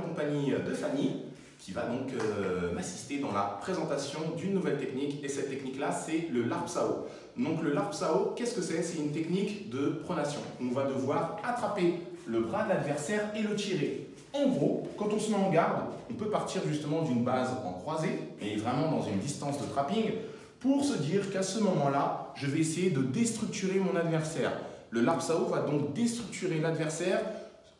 compagnie de Fanny, qui va donc m'assister dans la présentation d'une nouvelle technique. Et cette technique-là, c'est le Larpsao. Donc le Larpsao, qu'est-ce que c'est? C'est une technique de pronation. On va devoir attraper le bras de l'adversaire et le tirer. En gros, quand on se met en garde, on peut partir justement d'une base en croisée, et vraiment dans une distance de trapping, pour se dire qu'à ce moment-là, je vais essayer de déstructurer mon adversaire. Le Larpsao va donc déstructurer l'adversaire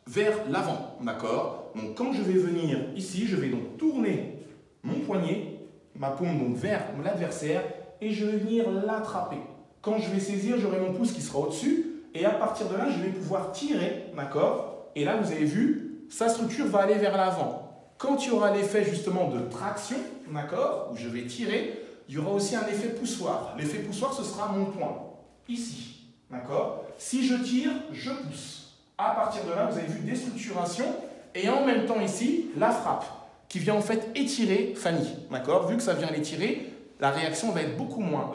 vers l'avant, d'accord? Donc quand je vais venir ici, je vais donc tourner mon poignet, ma paume donc vers l'adversaire, et je vais venir l'attraper. Quand je vais saisir, j'aurai mon pouce qui sera au-dessus, et à partir de là, je vais pouvoir tirer, d'accord? Et là, vous avez vu, sa structure va aller vers l'avant. Quand il y aura l'effet justement de traction, d'accord, où je vais tirer, il y aura aussi un effet poussoir. L'effet poussoir, ce sera mon poing, ici, d'accord? Si je tire, je pousse. À partir de là, vous avez vu déstructuration, et en même temps ici, la frappe, qui vient en fait étirer Fanny, d'accord? Vu que ça vient l'étirer, la réaction va être beaucoup moins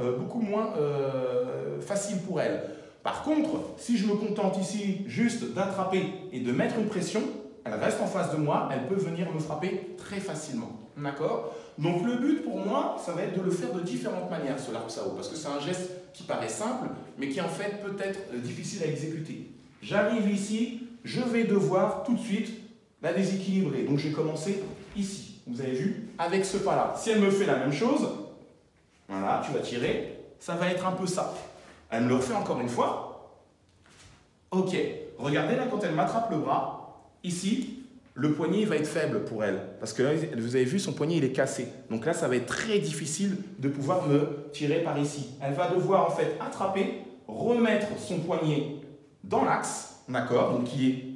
facile pour elle. Par contre, si je me contente ici juste d'attraper et de mettre une pression, elle reste en face de moi, elle peut venir me frapper très facilement. D'accord? Donc le but pour moi, ça va être de le faire de différentes manières, ce Larpsao, parce que c'est un geste qui paraît simple, mais qui en fait peut être difficile à exécuter. J'arrive ici, je vais devoir tout de suite la déséquilibrer. Donc je vais commencer ici, vous avez vu, avec ce pas-là. Si elle me fait la même chose, voilà, tu vas tirer, ça va être un peu ça. Elle me le refait encore une fois. Ok, regardez là quand elle m'attrape le bras, ici, le poignet va être faible pour elle. Parce que là, vous avez vu, son poignet il est cassé. Donc là, ça va être très difficile de pouvoir me tirer par ici. Elle va devoir en fait attraper, remettre son poignet dans l'axe, d'accord? Donc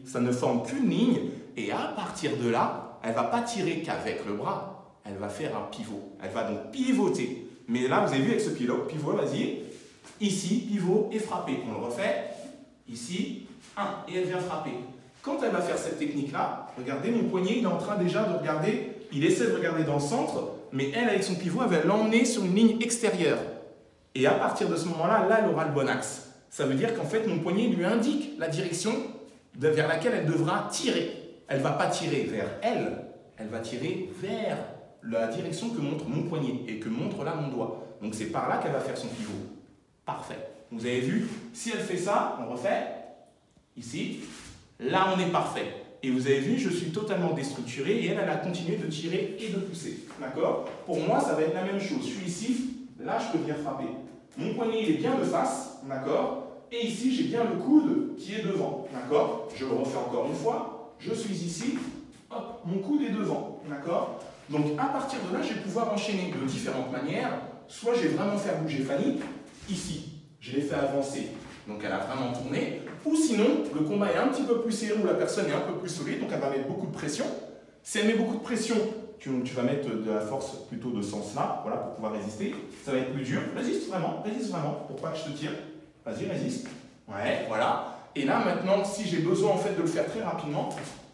ça ne forme qu'une ligne. Et à partir de là, elle ne va pas tirer qu'avec le bras. Elle va faire un pivot. Elle va donc pivoter. Mais là, vous avez vu avec ce pivot, vas-y. Ici, pivot et frapper. On le refait. Ici, 1. Et elle vient frapper. Quand elle va faire cette technique-là, regardez, mon poignet, il est en train déjà de regarder, il essaie de regarder dans le centre, mais elle, avec son pivot, elle va l'emmener sur une ligne extérieure. Et à partir de ce moment-là, là, elle aura le bon axe. Ça veut dire qu'en fait, mon poignet lui indique la direction vers laquelle elle devra tirer. Elle ne va pas tirer vers elle, elle va tirer vers la direction que montre mon poignet et que montre là mon doigt. Donc c'est par là qu'elle va faire son pivot. Parfait. Vous avez vu, si elle fait ça, on refait. Ici, là on est parfait. Et vous avez vu, je suis totalement déstructuré et elle a continué de tirer et de pousser. D'accord? Pour moi, ça va être la même chose. Je suis ici, là je peux venir frapper. Mon poignet il est bien de face, d'accord? Et ici, j'ai bien le coude qui est devant, d'accord? Je le refais encore une fois. Je suis ici, hop, mon coude est devant, d'accord? Donc à partir de là, je vais pouvoir enchaîner de différentes manières. Soit je vais vraiment faire bouger Fanny, ici, je l'ai fait avancer, donc elle a vraiment tourné. Ou sinon, le combat est un petit peu plus serré, où la personne est un peu plus solide, donc elle va mettre beaucoup de pression. Si elle met beaucoup de pression, tu vas mettre de la force plutôt de ce sens-là, voilà, pour pouvoir résister. Ça va être plus dur. Résiste vraiment, pour pas que je te tire. Vas-y, résiste. Ouais, voilà. Et là, maintenant, si j'ai besoin en fait de le faire très rapidement,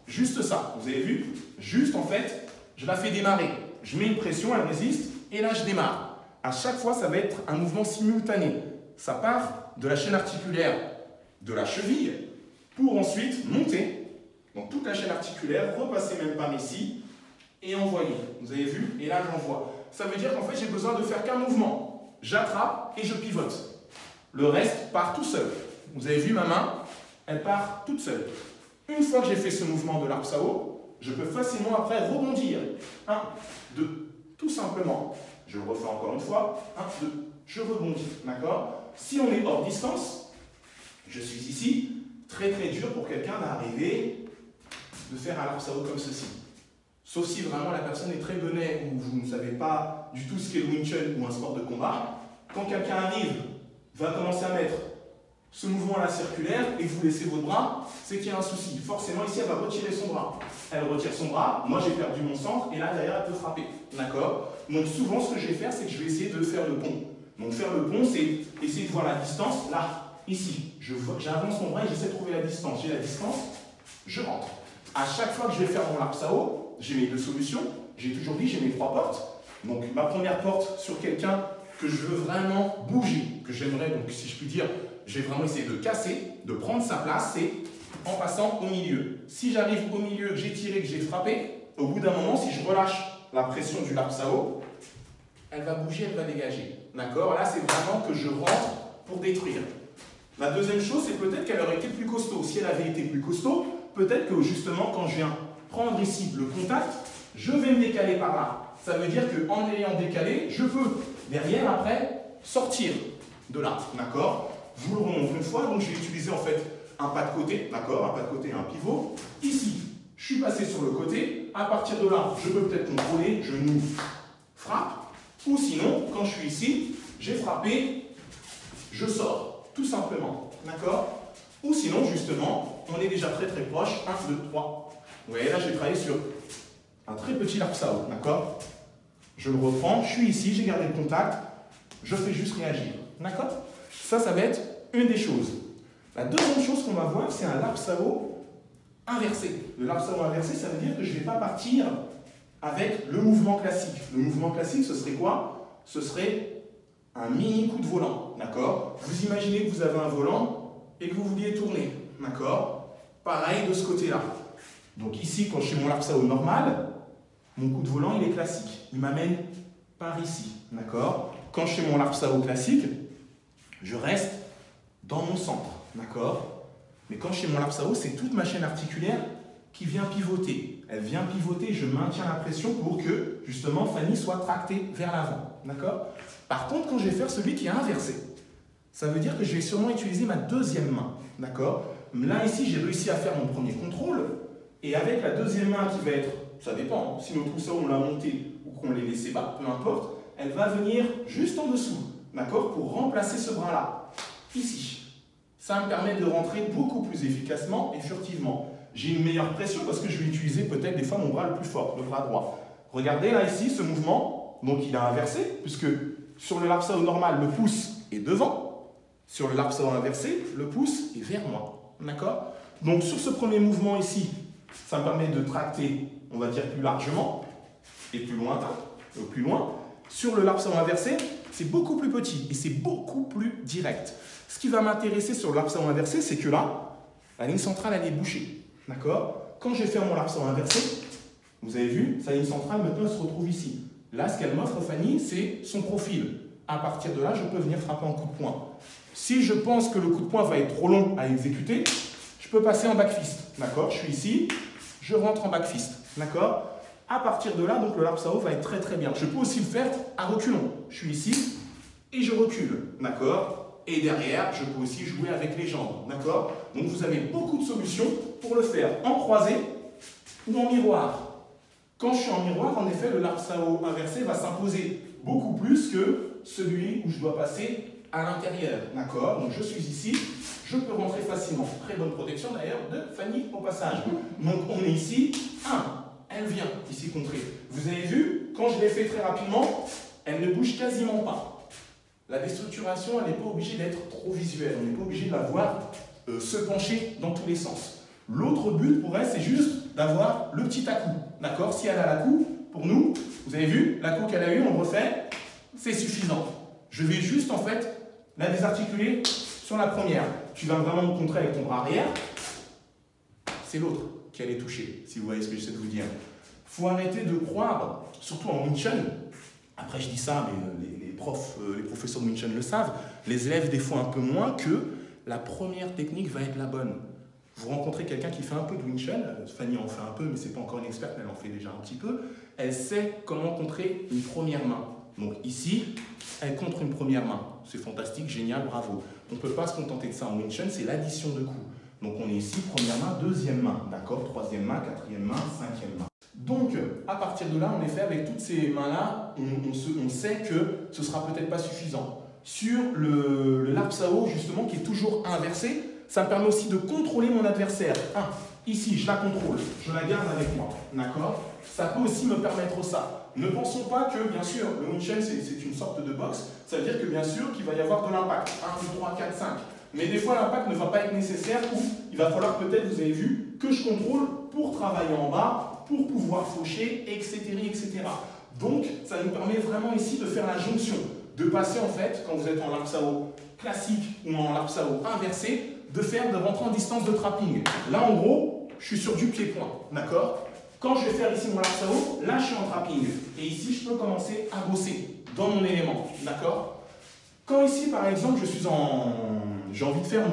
juste ça, vous avez vu? Juste en fait, je la fais démarrer. Je mets une pression, elle résiste, et là je démarre. À chaque fois, ça va être un mouvement simultané. Ça part de la chaîne articulaire de la cheville pour ensuite monter dans toute la chaîne articulaire, repasser même par ici et envoyer. Vous avez vu? Et là, j'envoie. Ça veut dire qu'en fait, j'ai besoin de faire qu'un mouvement. J'attrape et je pivote. Le reste part tout seul. Vous avez vu ma main? Elle part toute seule. Une fois que j'ai fait ce mouvement de Larpsao, je peux facilement après rebondir. 1, 2, tout simplement. Je le refais encore une fois. 1, 2, je rebondis. D'accord? Si on est hors distance, je suis ici, très très dur pour quelqu'un d'arriver, de faire un Larpsao comme ceci. Sauf si vraiment la personne est très benée ou vous ne savez pas du tout ce qu'est le Wing Chun ou un sport de combat. Quand quelqu'un arrive, va commencer à mettre ce mouvement-là circulaire et que vous laissez votre bras, c'est qu'il y a un souci. Forcément, ici, elle va retirer son bras. Elle retire son bras, moi j'ai perdu mon centre et là, derrière, elle peut frapper. D'accord? Donc souvent, ce que je vais faire, c'est que je vais essayer de faire le pont. Donc faire le pont, c'est essayer de voir la distance, là, ici. J'avance mon bras et j'essaie de trouver la distance. J'ai la distance, je rentre. À chaque fois que je vais faire mon Larpsao, j'ai mes deux solutions. J'ai toujours dit, j'ai mes 3 portes. Donc ma première porte sur quelqu'un que je veux vraiment bouger, que j'aimerais, donc si je puis dire, je vais vraiment essayer de casser, de prendre sa place, c'est en passant au milieu. Si j'arrive au milieu, que j'ai tiré, que j'ai frappé, au bout d'un moment, si je relâche la pression du lapsao, elle va bouger, elle va dégager. D'accord? Là, c'est vraiment que je rentre pour détruire. La deuxième chose, c'est peut-être qu'elle aurait été plus costaud. Si elle avait été plus costaud, peut-être que justement, quand je viens prendre ici le contact, je vais me décaler par là. Ça veut dire qu'en ayant décalé, je peux, derrière, après, sortir de là. D'accord? Je vous le remontre une fois. Donc, je vais utiliser en fait un pas de côté. D'accord? Un pas de côté et un pivot. Ici, je suis passé sur le côté. À partir de là, je peux peut-être contrôler. Genou, frappe. Ou sinon, quand je suis ici, j'ai frappé, je sors. Tout simplement. D'accord? Ou sinon, justement, on est déjà très très proche. 1, 2, 3. Vous voyez, là, j'ai travaillé sur un très petit lapsao. D'accord? Je le reprends, je suis ici, j'ai gardé le contact, je fais juste réagir. D'accord? Ça va être une des choses. La deuxième chose qu'on va voir, c'est un lapsao inversé. Le lapsao inversé, ça veut dire que je ne vais pas partir avec le mouvement classique. Le mouvement classique, ce serait quoi? Ce serait un mini coup de volant. D'accord? Vous imaginez que vous avez un volant et que vous vouliez tourner. D'accord? Pareil de ce côté-là. Donc ici, quand je fais mon lapsao normal, mon coup de volant, il est classique. Il m'amène par ici. D'accord? Quand je fais mon lapsao classique, je reste dans mon centre. D'accord? Mais quand je fais mon lapsao, c'est toute ma chaîne articulaire qui vient pivoter. Elle vient pivoter, je maintiens la pression pour que, justement, Fanny soit tractée vers l'avant. D'accord? Par contre, quand je vais faire celui qui est inversé, ça veut dire que je vais sûrement utiliser ma deuxième main. D'accord? Là, ici, j'ai réussi à faire mon premier contrôle. Et avec la deuxième main qui va être, ça dépend, si notre lapsao on l'a monté ou qu'on l'ait laissé bas, peu importe, elle va venir juste en dessous, d'accord, pour remplacer ce bras-là, ici. Ça me permet de rentrer beaucoup plus efficacement et furtivement. J'ai une meilleure pression parce que je vais utiliser peut-être des fois mon bras le plus fort, le bras droit. Regardez là ici, ce mouvement, donc il a inversé, puisque sur le lapsao normal, le pouce est devant, sur le lapsao inversé, le pouce est vers moi, d'accord? Donc sur ce premier mouvement ici, ça me permet de tracter, on va dire, plus largement et plus lointain, plus loin. Sur le lapsao inversé, c'est beaucoup plus petit et c'est beaucoup plus direct. Ce qui va m'intéresser sur le lapsao inversé, c'est que là, la ligne centrale, elle est bouchée. D'accord? Quand je vais faire mon lapsao inversé, vous avez vu, sa ligne centrale, maintenant, elle se retrouve ici. Là, ce qu'elle m'offre, Fanny, c'est son profil. À partir de là, je peux venir frapper en coup de poing. Si je pense que le coup de poing va être trop long à exécuter, je peux passer en back fist. D'accord? Je suis ici, je rentre en back fist. D'accord? À partir de là, donc le lapsao va être très très bien. Je peux aussi le faire à reculons. Je suis ici et je recule. D'accord? Et derrière, je peux aussi jouer avec les jambes. D'accord? Donc vous avez beaucoup de solutions pour le faire en croisé ou en miroir. Quand je suis en miroir, en effet, le lapsao inversé va s'imposer beaucoup plus que celui où je dois passer à l'intérieur. D'accord? Donc je suis ici, je peux rentrer facilement. Très bonne protection d'ailleurs de Fanny au passage. Donc on est ici, 1. Elle vient ici contrer. Vous avez vu, quand je l'ai fait très rapidement, elle ne bouge quasiment pas. La déstructuration, elle n'est pas obligée d'être trop visuelle. On n'est pas obligé de la voir se pencher dans tous les sens. L'autre but pour elle, c'est juste d'avoir le petit à-coup. D'accord? Si elle a la-coup, pour nous, vous avez vu, la-coup qu'elle a eu, on refait, c'est suffisant. Je vais juste, en fait, la désarticuler sur la première. Tu vas vraiment me contrer avec ton bras arrière. C'est l'autre qui allait toucher, si vous voyez ce que j'essaie de vous dire. Il faut arrêter de croire, surtout en Wing Chun, après je dis ça, mais les professeurs de Wing Chun le savent, les élèves des fois un peu moins, que la première technique va être la bonne. Vous rencontrez quelqu'un qui fait un peu de Wing Chun, Fanny en fait un peu, mais ce n'est pas encore une experte, mais elle en fait déjà un petit peu, elle sait comment contrer une première main. Donc ici, elle contre une première main. C'est fantastique, génial, bravo. On ne peut pas se contenter de ça en Wing Chun, c'est l'addition de coups. Donc on est ici, première main, deuxième main, d'accord? Troisième main, quatrième main, cinquième main. Donc, à partir de là, en effet, avec toutes ces mains-là, on sait que ce ne sera peut-être pas suffisant. Sur le lapsao, justement, qui est toujours inversé, ça me permet aussi de contrôler mon adversaire. Ici, je la contrôle, je la garde avec moi, d'accord? Ça peut aussi me permettre ça. Ne pensons pas que, bien sûr, le Wing Chun, c'est une sorte de boxe. Ça veut dire que, bien sûr, qu'il va y avoir de l'impact. 1, 2, 3, 4, 5. Mais des fois, l'impact ne va pas être nécessaire ou il va falloir peut-être, vous avez vu, que je contrôle pour travailler en bas, pour pouvoir faucher, etc., etc. Donc, ça nous permet vraiment ici de faire la jonction, de passer en fait, quand vous êtes en lapsao classique ou en lapsao inversé, de rentrer en distance de trapping. Là, en gros, je suis sur du pied-point, d'accord? Quand je vais faire ici mon lapsao, là, je suis en trapping. Et ici, je peux commencer à bosser dans mon élément, d'accord? Quand ici, par exemple, j'ai envie de faire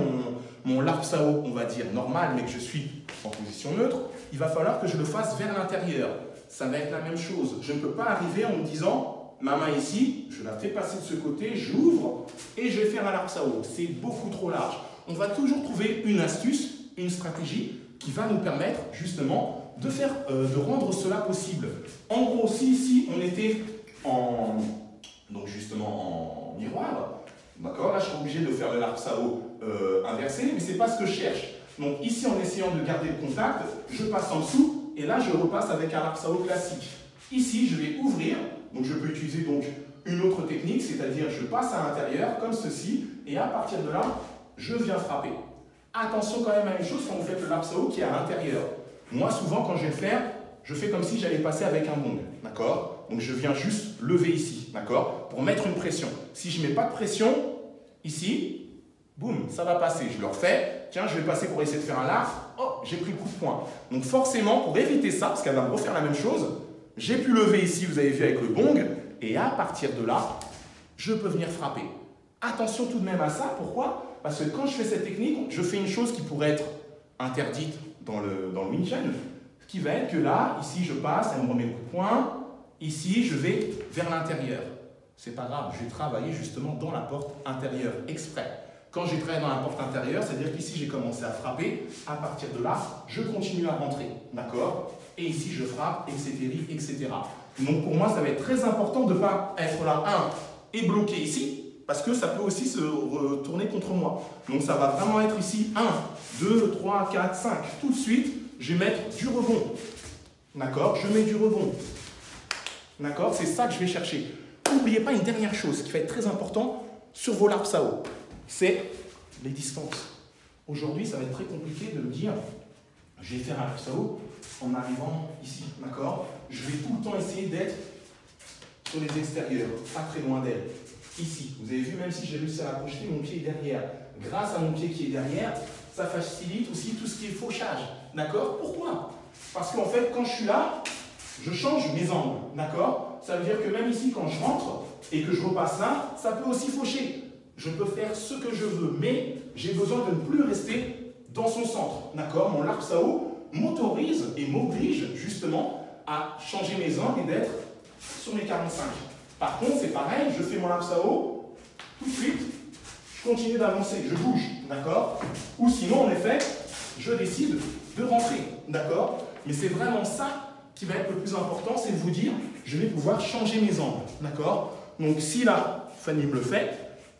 mon lapsao, on va dire, normal, mais que je suis en position neutre, il va falloir que je le fasse vers l'intérieur. Ça va être la même chose. Je ne peux pas arriver en me disant, ma main ici, je la fais passer de ce côté, j'ouvre et je vais faire un lapsao. C'est beaucoup trop large. On va toujours trouver une astuce, une stratégie qui va nous permettre justement de rendre cela possible. En gros, si ici on était donc justement en miroir, d'accord, là je suis obligé de faire le lapsao inversé, mais ce n'est pas ce que je cherche. Donc ici, en essayant de garder le contact, je passe en dessous et là je repasse avec un lapsao classique. Ici, je vais ouvrir, donc je peux utiliser donc une autre technique, c'est-à-dire je passe à l'intérieur comme ceci et à partir de là, je viens frapper. Attention quand même à une chose quand vous faites le lapsao qui est à l'intérieur. Moi, souvent, quand je vais le faire, je fais comme si j'allais passer avec un bong, d'accord? Donc je viens juste lever ici, d'accord? Pour mettre une pression. Si je ne mets pas de pression, ici, boum, ça va passer. Je le refais. Tiens, je vais passer pour essayer de faire un large. Oh, j'ai pris le coup de poing. Donc forcément, pour éviter ça, parce qu'elle va me refaire la même chose, j'ai pu lever ici, vous avez vu avec le bong, et à partir de là, je peux venir frapper. Attention tout de même à ça. Pourquoi? Parce que quand je fais cette technique, je fais une chose qui pourrait être interdite dans le Wing Chun, ce qui va être que là, ici, je passe, elle me remet le coup de poing. Ici, je vais vers l'intérieur. C'est pas grave, je vais travailler justement dans la porte intérieure, exprès. Quand j'ai travaillé dans la porte intérieure, c'est-à-dire qu'ici, j'ai commencé à frapper. À partir de là, je continue à rentrer, d'accord? Et ici, je frappe, etc. Donc, pour moi, ça va être très important de ne pas être là, et bloqué ici, parce que ça peut aussi se retourner contre moi. Donc, ça va vraiment être ici, 1, 2, 3, 4, 5. Tout de suite, je vais mettre du rebond. D'accord? Je mets du rebond. D'accord? C'est ça que je vais chercher. N'oubliez pas une dernière chose qui va être très important sur vos lapsao, c'est les distances. Aujourd'hui, ça va être très compliqué de me dire, je vais faire un lapsao en arrivant ici, d'accord? Je vais tout le temps essayer d'être sur les extérieurs, pas très loin d'elle. Ici, vous avez vu, même si j'ai réussi à la projeter, mon pied est derrière. Grâce à mon pied qui est derrière, ça facilite aussi tout ce qui est fauchage, d'accord? Pourquoi? Parce qu'en fait, quand je suis là, je change mes angles, d'accord? Ça veut dire que même ici, quand je rentre et que je repasse là, ça peut aussi faucher. Je peux faire ce que je veux, mais j'ai besoin de ne plus rester dans son centre, d'accord? Mon lapsao m'autorise et m'oblige justement à changer mes angles et d'être sur mes 45. Par contre, c'est pareil, je fais mon lapsao, tout de suite, je continue d'avancer, je bouge, d'accord? Ou sinon, en effet, je décide de rentrer, d'accord? Mais c'est vraiment ça qui va être le plus important, c'est de vous dire, je vais pouvoir changer mes angles, d'accord? Donc si là, Fanny me le fait,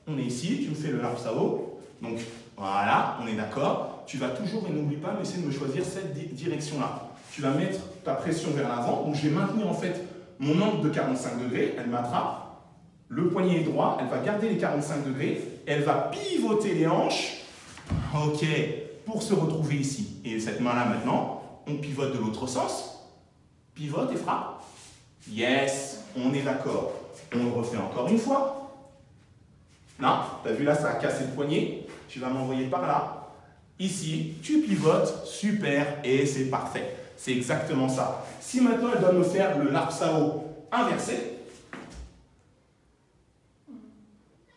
on est ici, tu me fais le lapsao, donc voilà, on est d'accord. Tu vas toujours, et n'oublie pas, essayer de me choisir cette direction-là. Tu vas mettre ta pression vers l'avant, donc je vais maintenir en fait mon angle de 45 degrés, elle m'attrape, le poignet est droit, elle va garder les 45 degrés, elle va pivoter les hanches, ok, pour se retrouver ici. Et cette main-là maintenant, on pivote de l'autre sens, pivote et frappe. Yes, on est d'accord. On le refait encore une fois. Là, tu as vu là, ça a cassé le poignet, tu vas m'envoyer par là. Ici, tu pivotes, super, et c'est parfait. C'est exactement ça. Si maintenant elle doit me faire le lapsao inversé,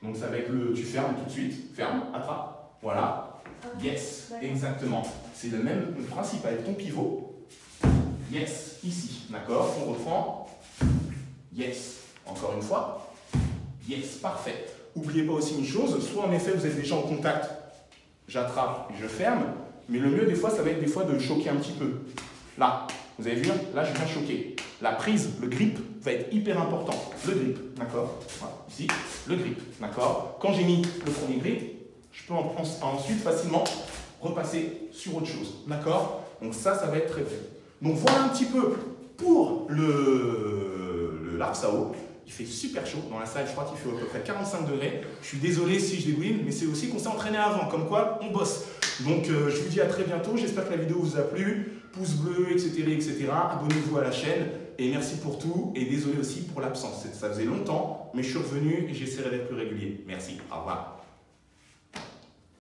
donc ça va être tu fermes tout de suite, ferme, attrape, voilà, yes, exactement. C'est le même principe avec ton pivot, yes, ici, d'accord, on reprend, yes, encore une fois, yes, parfait. N'oubliez pas aussi une chose, soit en effet vous êtes déjà en contact, j'attrape et je ferme, mais le mieux des fois, ça va être des fois de choquer un petit peu. Là, vous avez vu, là je viens choquer. La prise, le grip va être hyper important. Le grip, d'accord? Voilà, ici, le grip, d'accord? Quand j'ai mis le premier grip, je peux ensuite facilement repasser sur autre chose, d'accord? Donc ça va être très bien. Donc voilà un petit peu pour le lapsao. Il fait super chaud dans la salle, je crois qu'il fait à peu près 45 degrés. Je suis désolé si je débouille, mais c'est aussi qu'on s'est entraîné avant, comme quoi on bosse. Donc je vous dis à très bientôt, j'espère que la vidéo vous a plu. Pouce bleu, etc. Abonnez-vous à la chaîne et merci pour tout. Et désolé aussi pour l'absence, ça faisait longtemps, mais je suis revenu et j'essaierai d'être plus régulier. Merci, au revoir.